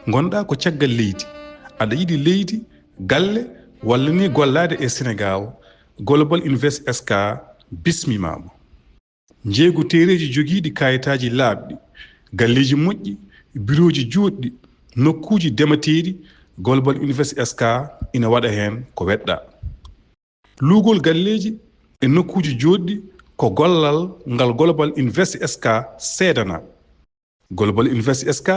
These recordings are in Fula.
gonɗa ko caggal leydi aɗa yiɗi leydi galle walla ni gollade e Sénégal Global Invest SK bismimama jeegu tereji jogiiɗi kayitaji laaɓɗi galleji moƴƴi biroji juutɗi nokkuji demateeɗi Global Invest SK ina waɗa hen ko weɗɗa luugol galleji e nokkuji joɗɗi ko gollal ngal Global Invest SK seedana Global Invest SK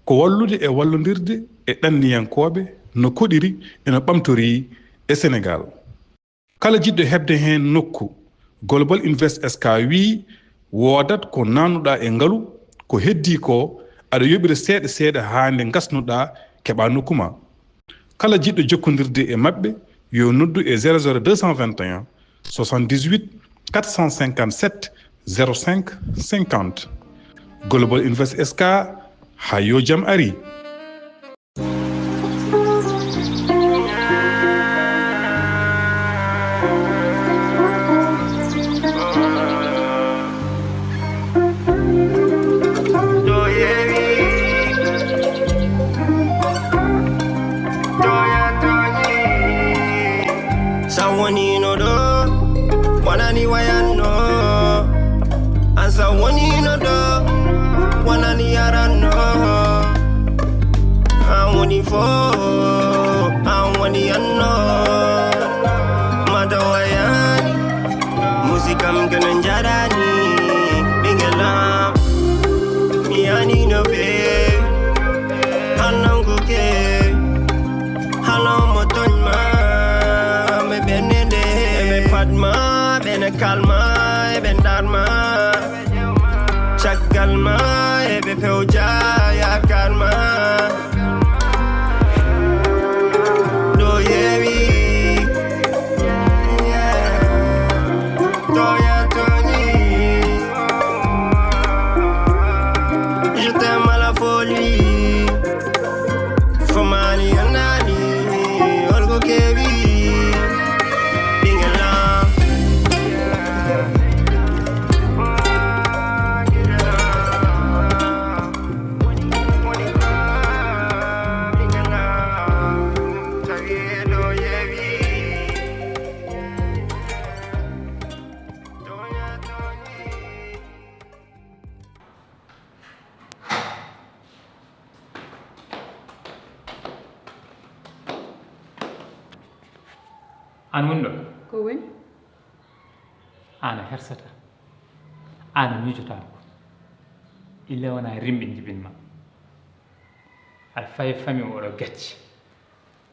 ko wallude e wallodirde e ɗanniyankoɓe no koɗiri eno ɓamtori e Sénégal kala jiɗɗo hebde hen nokku Global Invest SK wi wodat ko nanuɗa e ngalu ko heddi ko aɗa yoɓira seeɗa seeɗa ha nde gasnuɗa keɓa nokkuma kala jiɗɗo jokkodirde e mabɓe yo noddu e 00221 78 457 05 50 Global Invest SK ha yo jam ari Musikam kenen jarani Binngel miani no fe halang kuke halang motonma me benende me padma bene kalma e ben darma chakalma e be peuja ya karma do yewi an wonɗo ko woni ana hersata ana miijotako ille wona rimɓe jibinma aɗa fayi fami oɗo gacci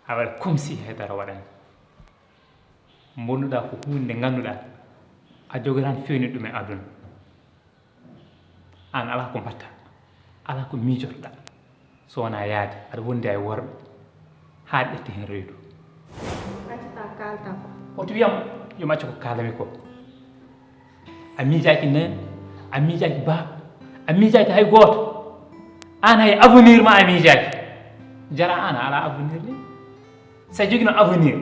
a waɗa comme si haydara waɗani bonnuɗa ko hunde nde ganduɗa a jogotan fewni ɗum e aduna an ala ko mbatta ala ko miijotoɗa so wona yaade aɗa wondi ay worɓe ha ƴetti hen rewidu kalta ko oto wiyam yo macca ko kalami ko a miijaki nen a miijaki baaba a miijaki hay goto an hay avenir ma a miijaki jara an ala avenir ni sa jogino avenir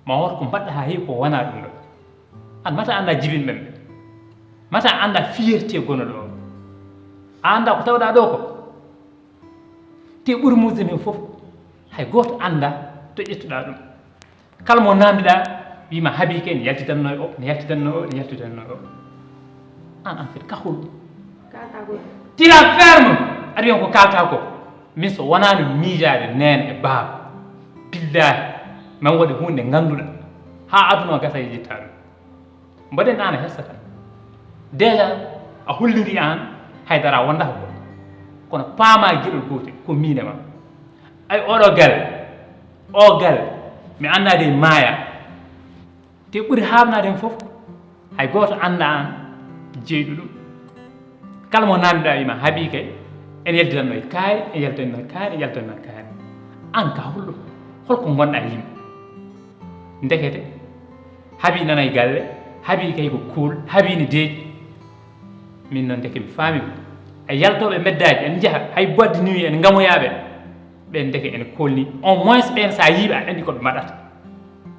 ma wot ko mbaɗɗa ha heewi ko wona ɗum ɗo an mata anda jibinɓe ɓe mata anda fierté gonoɗo o a anda ko tawɗa ɗo ko te ɓuuri musde men foof hay goto anda to ƴettuɗa ɗum kala mo namdiɗa wima haabike ne yaltidanno o ne yaltidanno o ne yaltidanno o an en fait kahul kalta ko tira ferme aɗa wiyan ko kalta ko min so wonano miijade nene e baaba billahi man waɗi hunde ganduɗa ha aduna o gasa e jitta ɗum mbaɗen an a hersata déjà a holliri an haydara wondata ko kono paama gueɗol gotel ko minema ay oɗo gal o gal mi annade e maaya te ɓuri haabnade hen fof hay goto anda an jeyɗu ɗum kala mo namdiɗa wima haaɓi kay ene yaltitanno e kaari ene yaltitanno e kaari ene yaltitanno e kaari an ka holɗum holko gonɗa yimɓe ndekete haaɓi nana e galle haaɓi kay ko kuul haaɓi ne deeƴi min noon deke mi faami ko e yaltoɓe meddaji en jaaha hay bodde nuit en gamoyaɓe ɓen deke ene kolni au moins ɓen sa yiiɓe a andi koɓe mbaɗata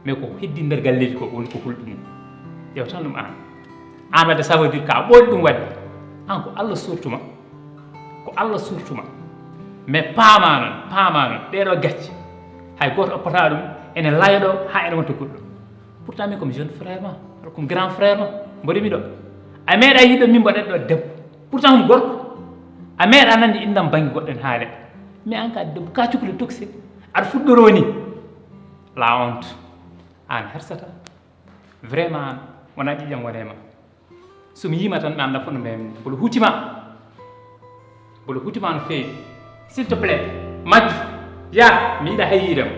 mais ko heddi nder galleji ko woni ko hulɗum ƴew tan ɗum an wadde ça veut dire ka ɓooɗi ɗum wadde an ko Allah surtuma ko Allah surtuma mais paama non ɗeɗo gacce hay goto oppata ɗum ene layoɗo ha ene wonta goɗɗo pourtant min comme jeune frère ma comme grand frère ma mboɗimi ɗo a meeɗa yiɗo min mbaɗen ɗo debbo pourtant hum gorko a meeɗa nande indam banggue goɗɗo en haale mais an ka debbo ka cukalel toxique aɗa fuɗɗoro ni la honte an hersata vraiment an wona ƴiƴam wonema somi yima tan mi anda fof no mbiyami mbolo hutima no feewi s'il te plaît majju ya mi yiɗa hay yiidam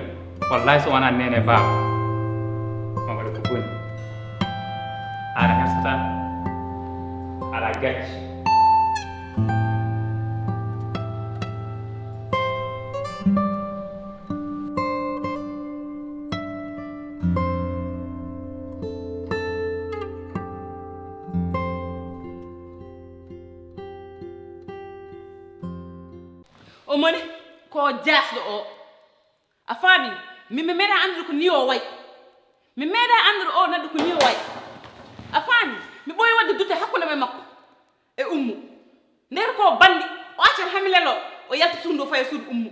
wallahi so wona nene baaba ma waɗa ko boni aɗa hersata aɗa gacci o moni ko jasɗo o a faami min mi meeɗa andude ko ni o way mi meeɗa andude o nadde ko ni o way a faami mi ɓooyi wadde dute hakkude men makko e ummu nder ko bandi o accata hami lelo o yalta suudu o faya suudu ummu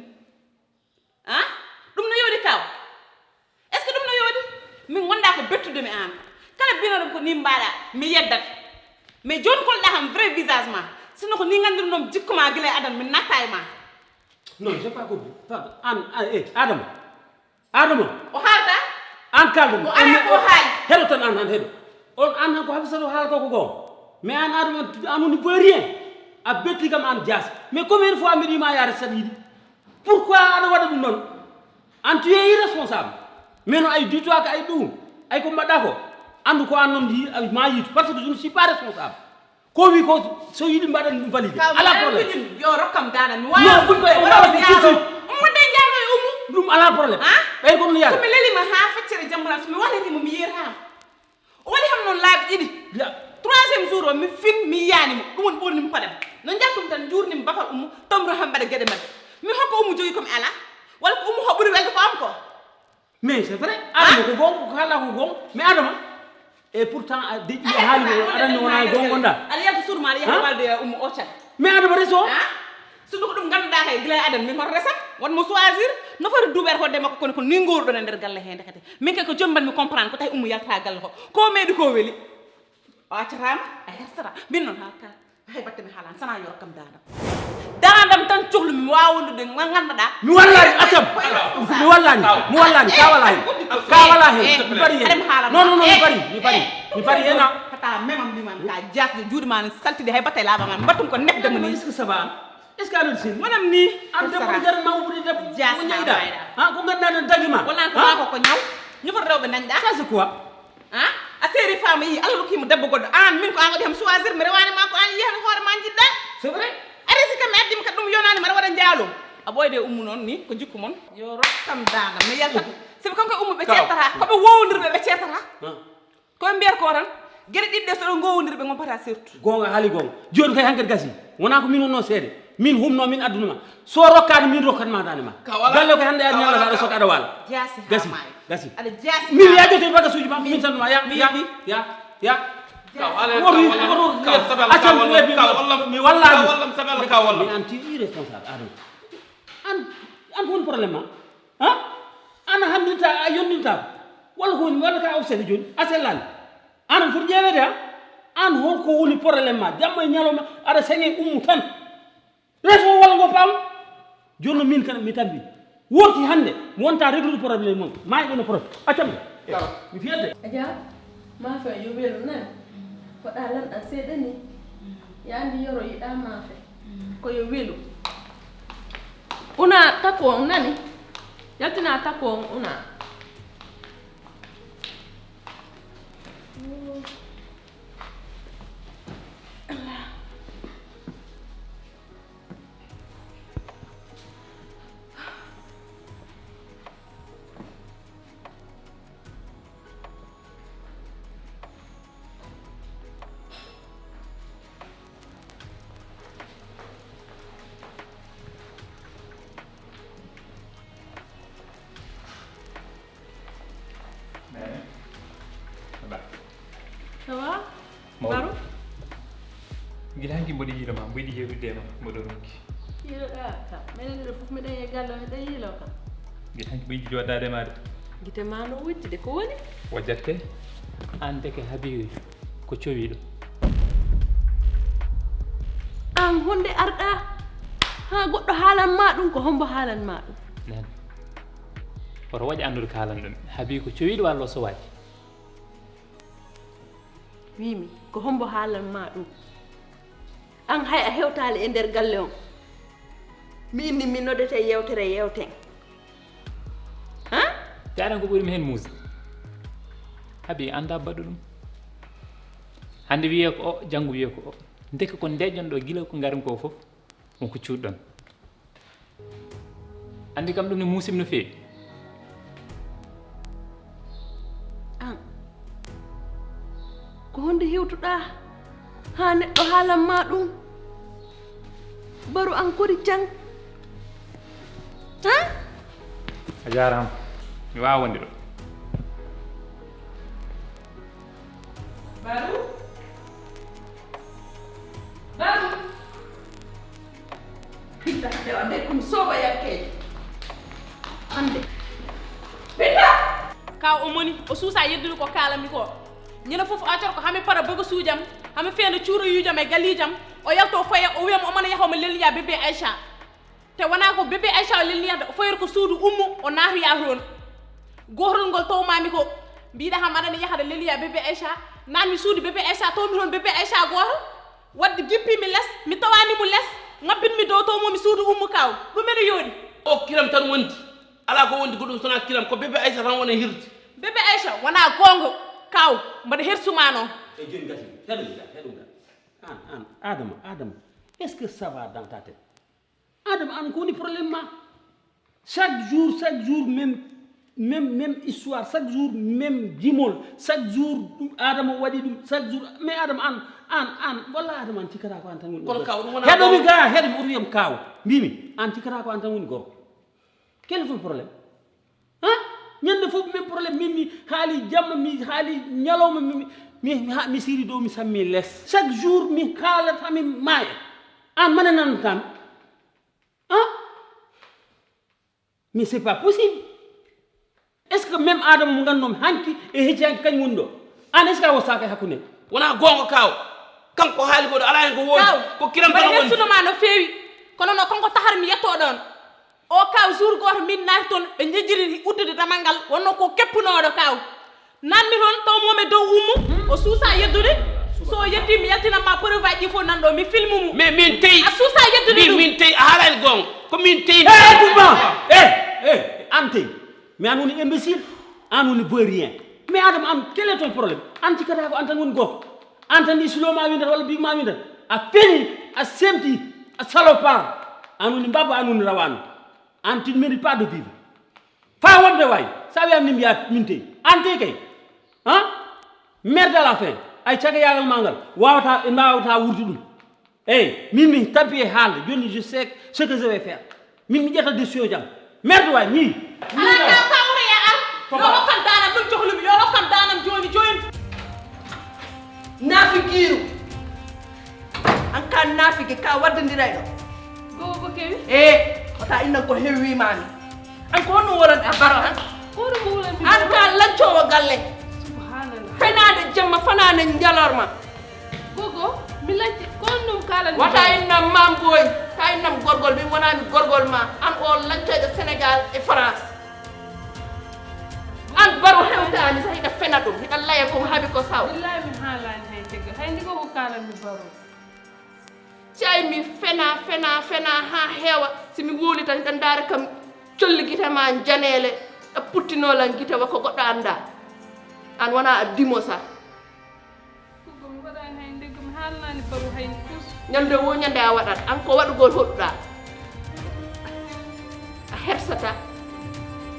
han ɗum no yowdi kaw est ce que ɗum no yowdi min gonda ko bettude mi an kala binoɗum ko ni mbaɗa mi yeddat mais joni kolɗa ham vrai visage ma sino ko ni gandirnom jikku ma guila e adan min natta e ma. Non, j'ai pas compris. Pardon. Adama. O haalta? An kaldu. O ala ko haali. Hedo tan an hedo. On an ko habsa do haal ko go. Mais an Adama on ne peut rien. A betti kam an jas. Mais combien de fois mi di ma yare sadidi? Pourquoi ana wada dum non? An tu es irresponsable. Mais non ay du toi ka ay dum. Ay ko mbada ko. Andu ko an non di ma yitu parce que je ne suis pas responsable. Ko wi ko so yidi mbadan dum valide. Ala problème. Yo rokkam dana mi wa. Non, buñ koy wala fi ci. Mo de jangal umu. Dum ala problème. Bay ko no yalla. So mi leli ma ha faccere jambulan so mi walati mo mi yer ham. O wali ham non laabi didi. Troisième jour o mi fin mi yani mo dum won bonni mi padam. No jakkum tan journi mi bafal umu tomro ham bada gede mabbe. Mi hokko umu jogi ko mi ala. Wala ko umu ho buri welde ko am ko. Mais c'est vrai. Adama ko gongo ko hala ko gongo. Mais Adama et pourtant de haali mo adani wona gongonda. Ala yalta sur ma ala yalta walde umu o chat. Mais Adama reso. Sudu ko dum ganduda kay gila adam min hor resat won mo choisir no fari duber ko de makko ko ni ngordo na der galle he ndekete min kay ko jomban mi comprendre ko tay umu yalta galle ko meedi ko weli o accatam ay restara min non halka hay batte mi halan sana yor kam dadam tan cohlu mi wawondude ngannda mi wallani atam mi wallani ka wallahi mi bari non mi bari ena kata memam bi man ka jasde juudi man saltide hay batte laba man batum ko nek dem ni est-ce que ça va est-ce que alon sin manam ni am dem ko jar mawbudi dem jas ñayda ha ko ganna non dagima wala ko ñaw ñu fa rewbe nañ da ça c'est quoi hein a série femme yi Allah ki mu debbo goddo an min ko an ngadi ham choisir mi rewani ma ko an yehna hoore ma jidda c'est vrai arisi kam addim ka dum yonani mara wada njaalo a boyde ummu non ni ko jikku mon yo rokkam dana mi yalta sibi kanko ummu be ceetata ko be wowondirbe be ceetata ko mbier ko tan gere didde so ngowondirbe ngom pata surtout gonga hali gonga joni kay hankat gasi wona ko min wonno seede min humno min aduna ma so rokkade min rokkat ma dane ma galle ko hande ad nyalla da so kada wala gasi ada jasi min ya jote baga suji ma min tan ma ya mi wallahi mi anti irresponsable an won problème ma ha ana handinta a yondinta wala ko wala ka awsede joni aselal an fur jewede an hol ko woni problème ma jamma nyaloma ada sangi ummu tan refo wala go pam jonno min kan mi tambi worti hande wonta régler problème mon may do no problème acam mi fiyade aja ma fa yo welo nan ko dalan an sedani yandi yoro yida ma fa ko yo welo una tako nani yaltina tako una Sawa? Baru? Gila hanki mboɗi yiɗoma mboɗi yewtude ma mboɗo ronki Yiiloɗa kam minen ɗo fof miɗen e galle o heɗen yiilo kam. Gite hanki ɓuyji waɗade maade. Gite ma no wujjude ko woni? Wajjatte an deke Habibu ko cowiɗo. An hunde arɗa ha goɗɗo haalan ma ɗum ko hombo haalan ma ɗum. Nen oto waɗi andude kalan ɗum Habibu ko cowiɗo walla o sowaji. Wimi ko hombo haalan ma ɗum. An hay a hewtali e nder galle on. Mi inni mi nodete yewtere yewten. Ha? Te aɗan ko ɓuri mi hen muusi. Habi anda baɗɗo ɗum. Hande wiye ko o janggo wiye ko o. Ndeke ko deƴƴon ɗo gila ko ngarin ko fof wonko cuuɗɗon. Andi kam ɗum ne muusim no feewi. An ko honde hewtuɗa ha neɗɗo haalan ma ɗum. Baru an kori jang. Ha? A jarama mi wawa wonde ɗo. Baru? Baru? Pitta hande o ndey komi sooba yakkeje. Hande. Pitta! Kaw o moni o suusa yeddude ko kaalammi ko. Ñina fof o accat ko hami para bogo suujam, hami feende cuuro yujam e galijam, o yalto foya o wiyama o mana yahomo lelniya bébé Aïcha. Te wona ko bébé Aïcha o lelniyata o foyata ko suudu ummu o naatoya toon. Gotorol ngol tawmami ko mbiɗa ham aɗani yahata leliya bébé Aïcha nanmi suudu bébé Aïcha tawmi toon bébé Aïcha goto wadde jippimi less mi tawanimo less ngabbinmi dow tawmomi suudu ummu kaw ɗum ene yooɗi. O kiram tan wondi ala ko wondi ko ɗum sona kiram ko bébé Aïcha tan wona hirde. Bébé Aïcha wona gonga kaw mbaɗa hersuma noon. E joni gasi heɗum ga an Adama est ce que ça va dans ta tête? Adama an ko woni problème ma? Chaque jour même histoire, chaque jour même jimol, chaque jour Adama waɗi ɗum chaque jour mais Adama an walla Adama an cikata ko an tan woni Kono kaw ɗum wona heɗomi ga heɗomi ɓuri wiyam kaw mbimi an cikata ko an tan woni gorko. Quel est ton problème? Hein? Ñande fof même problème min haali jamma mi haali ñalawma mi siri dow mi sammi less chaque jour mi haalat hami maaya an mana nan tan hein? Mais c'est pas possible. Est ce que même Adama mo ganndom hanki e hecci hanki kañ woni ɗo an est ce que a wostaka e hakkunde wona gonga kaw kanko haali ko ɗo ala hen ko woodi ko kiram tan woni sunoma no feewi kono no konko tahar mi yetto ɗon o kaw jour goto min naati toon ɓe jejjiri uddude damal ngal wonno ko keppunoɗo kaw nanmi toon tawmomi dow ummu o suusa yeddude so yetti mi yaltinanma preuve aji ɗi fof nanɗo mi filme mu mais min teyi a suusa yeddude min teyi a haalani gonga ko min teyi an teyi mais an woni imbécile an woni beau rien mais Adama an quel est ton problème an cikata ko an tan woni gorko an tan ɗi suloma windata walla bigma windata a peñi a semti a salopard an woni mbabba an woni rawano an tu ne mérites pas de vivre fa wonde way sa wiyam ni mbiya min teyi an teyi kay hein merde à la fin ay caga yagal mangal wawata e mbawata wurti ɗum eyyi min mi tampi e haalde joni je sais ce que je vais faire min mi ƴetta décision jam merde way ni ala ka wona ya ar yo hokkam danam ɗum cohlumi yo hokkam danam joni Naafi kiiru an ka naafiki ka waddodiray ɗo gogo kewi wata innan ko hewwimami an ko honno woran a baro han kono mo wulan an ka lancowo galle subhanallah fenade jamma fanade jalorma gogo mi lacci kon ɗum kalan wata innam mam boy ka innam gorgol min wonami gorgol ma an o lancoyɗo Sénégal e France an baro hewtani sa hiɗa fena ɗum hiɗa laya komo haaɓi ko saw billahi mi haalani hay tege hayndi ko kalan mi baro cay mi fena ha heewa simi wuuli tan hiɗa ndaara kam colli guite ma janele a puttinolan guite wa ko goɗɗo anda an wona a dimo sa gogo mi waɗani hay ndeggo mi haalnani baro hayndi fus ñande wo ñande a waɗat an ko waɗugol hoɗɗuɗa a hersata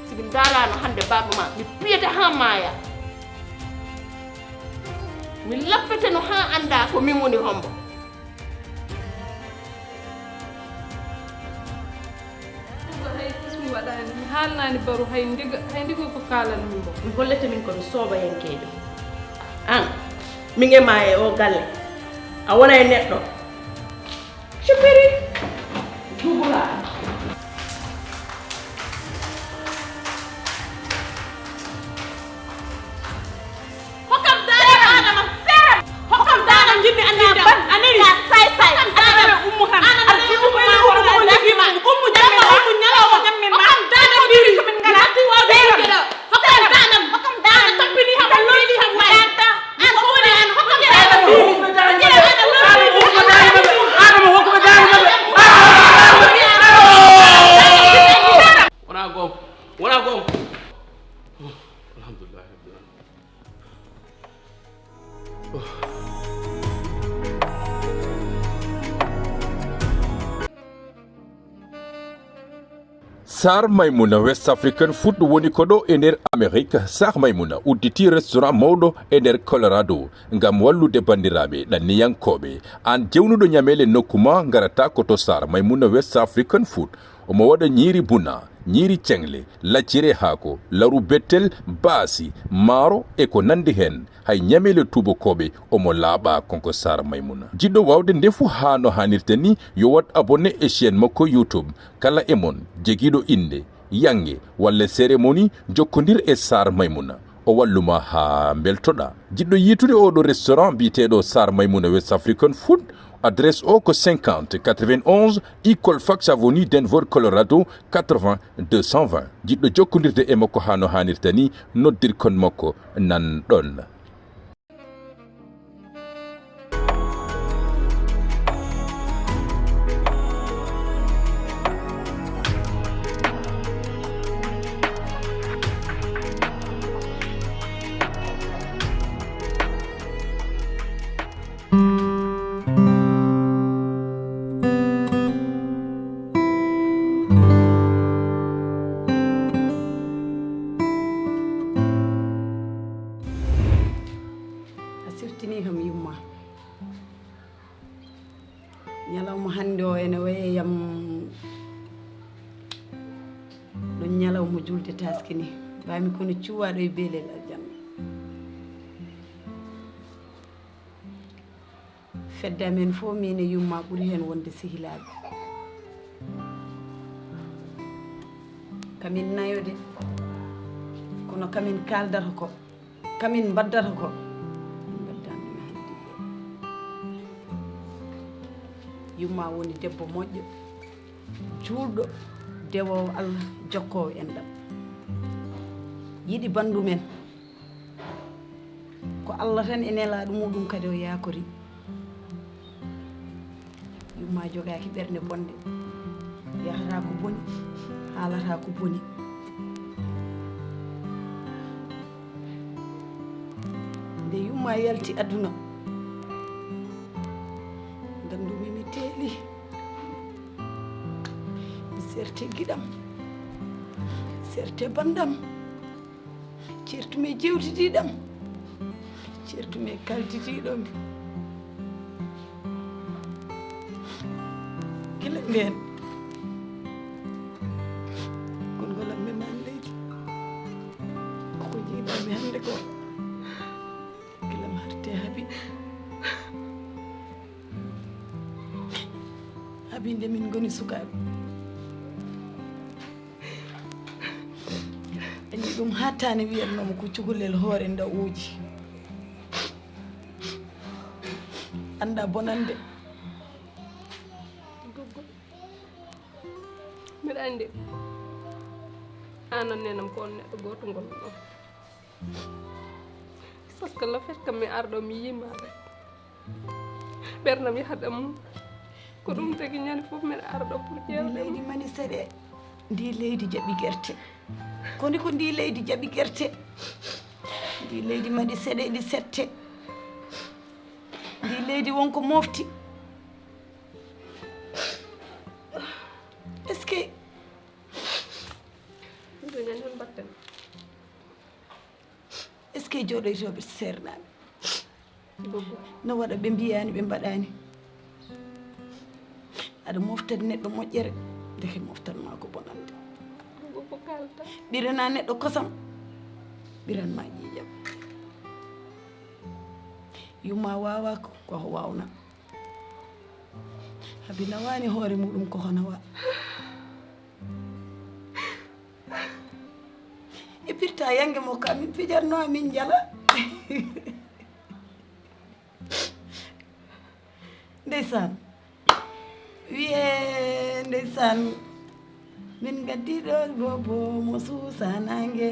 simi darano hande baba ma mi piyete ha maaya mi lappeteno ha anda ko min woni hombo mi waɗani mi haalnani baro hay ndigo ko kalan min bo mi hollete min komi soobayenkejo an min e ma e o galle a wona e neɗɗo cipiri Sar Maimouna West African Food woni kodo ender Amerique. Sar Maimouna udditi restaurant mawdo ender Colorado ngam wallude bandirabe ɗanniyankoɓe an jewnuɗo nyamele nokkuma garata koto Sar Maimouna West African Food omo waɗa ñiiri buna ñiiri cengle laccire haako laru bettel baasi maaro e ko nandi hen hay ñamele tubakoɓe omo laaɓa konko Sar Maimouna jiɗɗo wawde ndefu ha no hanirta ni yo wat abonné e chaîne makko YouTube kala e mon jegiɗo inde yange walla cérémonie jokkodir e Sar Maimouna o walluma ha beltoɗa jiɗɗo yitude oɗo restaurant biteɗo Sar Maimouna West African Food adresse au 50 91 Ecolfax Avenue Denver Colorado 80 220 jiɗɗo jokkodirde e makko ha no hanirta ni noddir kon makko nan ɗon. ñalawma hannde o ene waye yam ɗon ñalawma julde taski ni mbami kono cuwaɗo e beelel aljanna fedde amen fof min e yumma ɓuuri hen wonde sehilaɓe kamin nayode kono kamin kaldata ko kamin baddata ko yumma woni debbo moƴƴo juulɗo dewowo Allah jokkowo enɗam yiɗi bandu men ko Allah tan e nelaɗo muɗum kadi o yakori yumma jogaki ɓernde bonde yahata ko boni haalata ko boni nde yumma yalti aduna teeli mi serte giɗam serte bandam certume jewtidiɗam certume kalditiɗomi gila nden gongolam mi man leydi ko jiiɗami hande ko gilam harte haabi habinde min goni sukaɓe andi ɗum hattane wiyatnomo ko cukalel hoore nda uuji anda bonande mbiɗa andi anan nenam ko on neɗɗo goto gonɗo ɗo par ce que le fait que mi arɗo mi yimaɓe ɓernam yahata mum ko ɗum tagi ñande fof mbiɗa arɗo pour ƴewde leydi mani seeɗe ndi leydi jaɓi guerte koni ko ndi leydi jaɓi guerte ndi leydi mani seeɗe ɗi sette ndi leydi wonko mofti est ce que ñande on batten est ce que jooɗoytoɓe sernaɓe no waɗa ɓe mbiyani ɓe mbaɗani aɗa moftani neɗɗo moƴƴere deke moftanma ko bonande ɓirana neɗɗo kosam ɓiranma ƴiƴam yumma wawa ko wawna habi nawani hoore muɗum ko hono wa e pirta yange mo ka min fijarno amin jala ndeysan wiye ndeysan min gaddiɗo bobo mo suusanange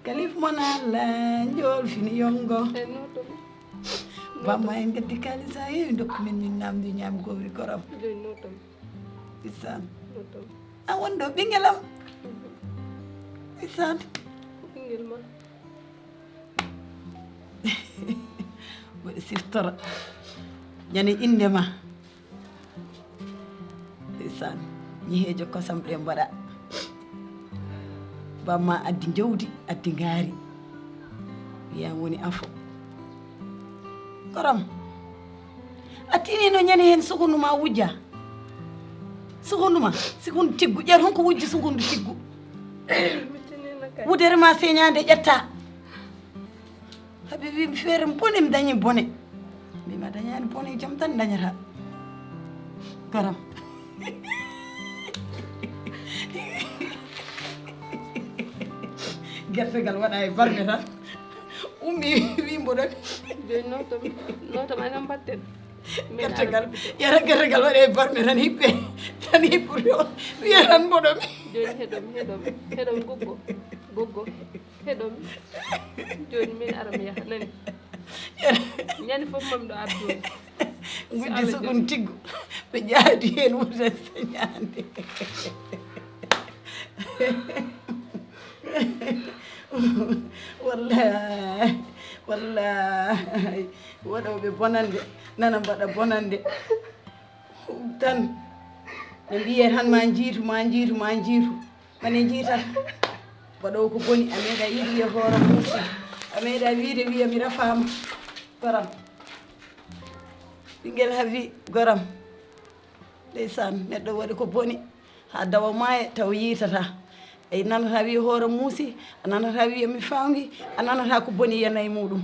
kalif monalla njool fini yongo bamma en gaddi kalisa heewi dokku min namdi ñaami gowri koram isan a wonɗo ɓingelam isan ɓingel ma mboɗo siftora ñande inde ma isan ñiheejo kosam ɗe mbaɗa bamma addi jawdi addi ngaari wiyam woni afo koram a tinino ñande hen sukundu ma wujja sukundu ma sukundu tiggu ƴeer honko wujji sukundu tiggu wudere ma señade ƴetta haɓe wimi feere bone mi dañi bone mbima dañani bone jaam tan dañata koram gertegal waɗa e balɗe tan ummi wimboɗon joni notam anen mbatten gertegal yara gertegal waɗa e barɗe tan hiɓɓe tan hiɓɓude o wiya tan mboɗomi joni heɗom goggo heɗomi joni min ara mi yaha nani ñande fof mami ɗo abdoni guddi sukun tiggu ɓe jaadi hen wuta señade wallahi waɗoɓe bonande nana mbaɗa bonande tan ne mbiye tan ma jiitu mane jiitata waɗowo ko boni a meeɗa yiɗi wiya hoore muusi a meeɗa wiide wiya mi rafama goram ɓinguel habi goram ndeysan neɗɗo waɗi ko boni ha dawa maaya taw yiitata ay nanata wiya hoore muusi a nanata wiya mi fawngi a nanata ko boni yana e muɗum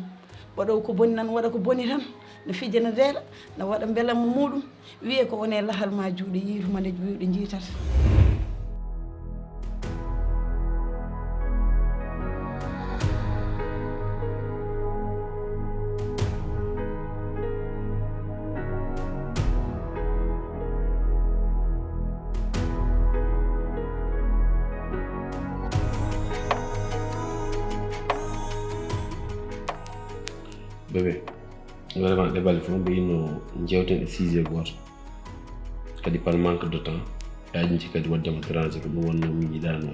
waɗowo ko boni nan waɗa ko boni tan ne fijana deeɗa ne waɗa beelamo muɗum wiye ko wone lahal ma juuɗe yiituma nde juuɗe jiitata bébé vraiment ɗeɓal fof mbiyino jewten e sujet goto kadi par manque de temps yajinci kadi waddema dérangé ko ɗum wonno mi yiɗano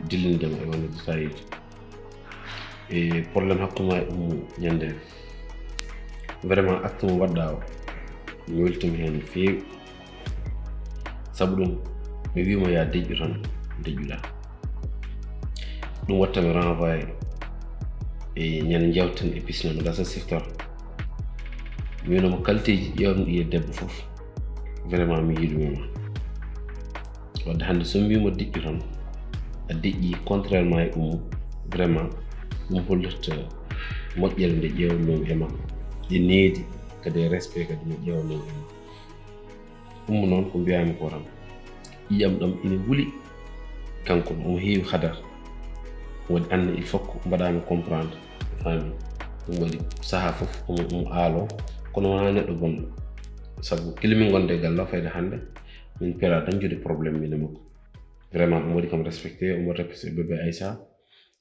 dillindema e wonde sayiji e probléme hakkuma e ñande vraiment acte mo waɗɗa o mi weltimi hen feewi saabu ɗum mi wima ya deƴƴu tan deƴƴuɗa ɗum wattami renvoyé e ñande jewten e pisno no gasa siftor mi winoma qualité ji ƴewnuɗi e debbo foof vraiment mi yiɗumima wadde hande so mbimo deƴƴu tan a deƴƴi contrairement e ɗum vraiment ɗum hollirta moƴƴere nde ƴewnomi e ma e needi kadi e respect kadi no ƴewnomi e ma ɗum noon ko mbiyami ko tan ƴiƴam ɗam ina wuli kanko omo heewi hadar waɗi anne il faut ko mbaɗami comprendre fami ɗum waɗi saaha foof omo haalo kono wona neɗɗo gonɗo saabu kilimi gonde galla fayde hande min pera dañjude probléme min e makko vraiment omo waɗi kam respecté omo respecté bébé Aïssa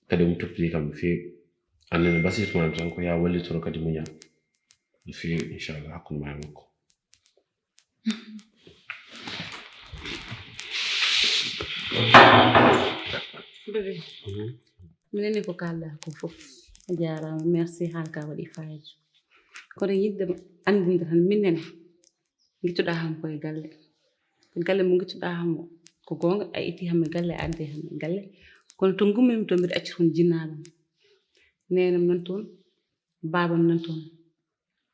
kadi omo toppiti kam no feewi annene basitomami tan ko ya wallitoro kadi muñal no feewi inchallah hakkude ma e makko bébé mineni ko kalɗa ko fof a jarama merci halka waɗi fayaji kono yidde andinde tan minnene giccuɗa ham koye galle mo giccuɗa ham ko gonga a itti ham e galle a addi ham e galle kono to gummimi to mbiɗa acci toon jinnaɗam nenam nan toon babam nan toon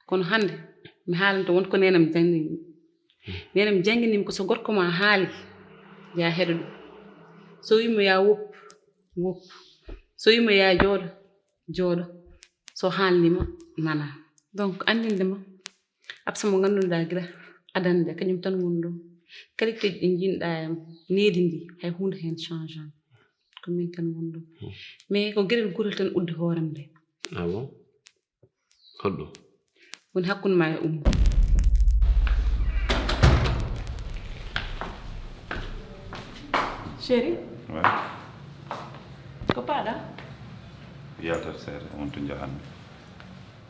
kono hande mi haalanta wonko nenam jangginimi ko so gorko ma haali ya heɗo ɗum so wimo ya woppu so wimo ya jooɗo so haalnima nana donc andindema absa mo ganduɗa gira adande kañum tan woni ɗo qualité ji ɗi jinɗa needi ndi hay hunde hen changeant ko min tan woni ɗo mais ko gueɗel gotel tan uddi hoorem nde ah bon holɗo woni hakkude ma e ummo chéri Ouais. ko paɗa Yaltat seeɗa on to jahanmi.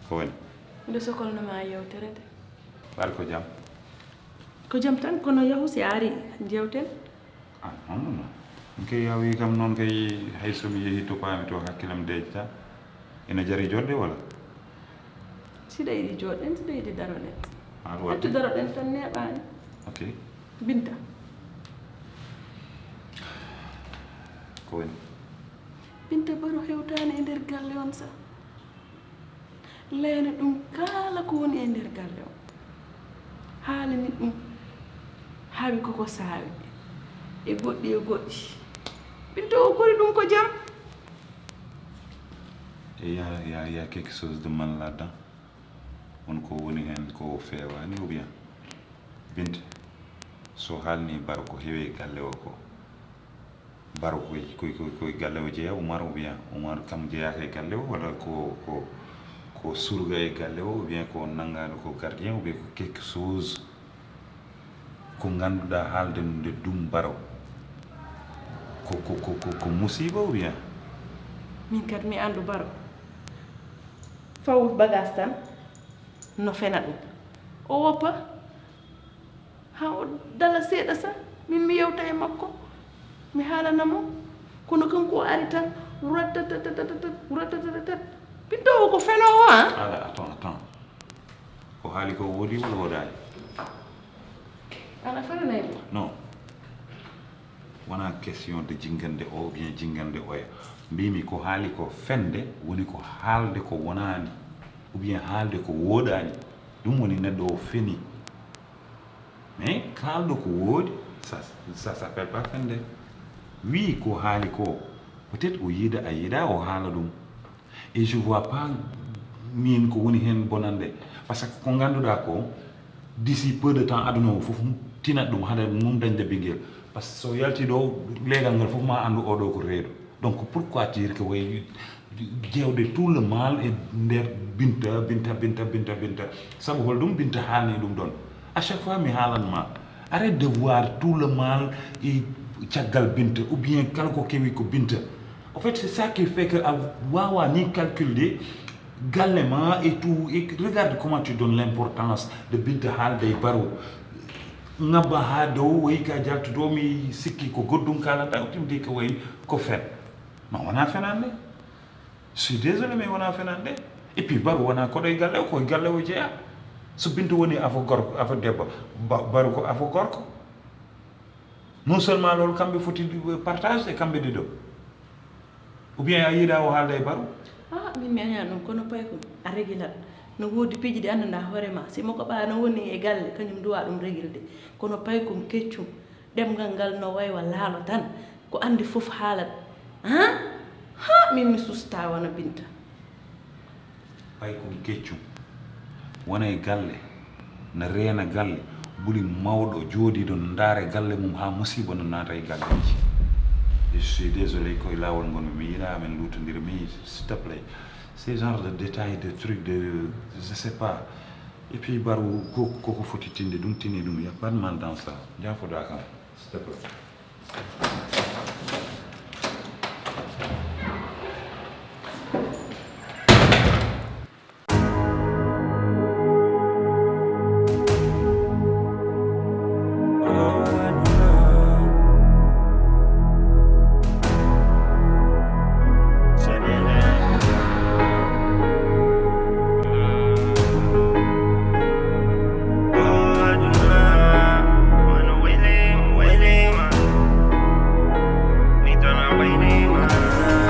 Ko woni? nde sokolnoma yewterede Ɓaɗa ko jam? ko jam tan kono yahu si ari jewten Ah, non. Ɗum kay a wi kam noon kay hay somi yehi to paami to hakkilam deejta. Ina jari joɗde wala? siɗa yiɗi joɗɗen siɗa yiɗi daroɗen Ah, ɗum hetto wadde? daroɗen tan neɓani Ok. binta Ko woni? binta baro hewtani e nder galle on sa leyna ɗum kala ko woni e nder galle o haalani ɗum haawi koko saawi e goɗɗi binta o kori ɗum ko jam Et il y a quelque chose de mal là-dedans. On ko woni hen ko fewani ou bien? Binte. So haalni baro ko heewi galle o ko. Baro koye galle o jeeya Oumar ou bien Oumar kam jeeyaka e galle o walla ko surga e galle o ou bien ko nangaɗo ko gardien ou bien ko quelque chose ko ganduɗa haalde nde ɗum baro ko musiba ou bien? min kadi mi andu baro faw bagage tan no fena ɗum o woppa ha o dala seeɗa sa min mi yewta e makko mi haalanamo kono kanko o ari tan ratatatatat binta o ko fenowo han ala attends ko haali ko woodi walla woodani? ana faranay mo Non, wona question de jingande o ou bien jingande oya mbimi ko haali ko fende woni ko haalde ko wonani ou bien haalde ko wooɗani ɗum woni neɗɗo o feni mais kaalɗo ko woodi ça s'appelle pas fende wi ko haali ko peut-être o yiida a yiiɗa o haala ɗum et je vois pas min ko woni hen bonande par ce que ko ganduɗa ko d'ici peu de temps aduna o fof tinat ɗum haɗa mum dañde Binngel par ce que so yalti ɗo leegal ngal fof ma andu oɗo ko reedu donc pourquoi dire que way jewde tout le mal e nder binta sabu hol ɗum binta haalni ɗum ɗon à chaque fois mi haalanma arrête de voir tout le mal e caggal binta ou bien kala ko kewi ko binta en fait c'est ça qui fait que a wawa ni calculer galle ma et tout et regarde comment tu donnes l'importance de binta haalde e baro ngabba ha dow wayi ka jaltudo mi sikki ko goddum kalata o timdi ko wayi ko fen non wona fenande je suis désolé mais wona fenande et puis baro wona koɗo e galle o koye galle o jeeya so binta woni afo gorko afo debbo baro ko afo gorko non seulement loolu kamɓe foti partage e kamɓe ɗiɗo ou bien a yiiɗa o haalda e baro ah min mi añani ɗum kono pay ko a réguilat no woodi piiji ɗi annduɗa hoorema simo ko ɓa no woni e galle kañum duwa ɗum régilde kono pay kom keccum ɗemgal ngal no waywa laalo tan ko andi fof haalat ha min mi susta wona binta pay kom keccum wona e galle no reena galle ɓuri mawɗo jooɗiɗo no ndaare galle mum ha musiba no naata e galleji je suis désolé koye laawol ngonmi mi yiɗa amen luutodira mi s'il te plaît ces genre de détails de trucs de je sais pas et puis baru koko foti tinde ɗum tini ɗum y a pas de mal dans ça jafoɗa kam s'il te plaît. Waiting,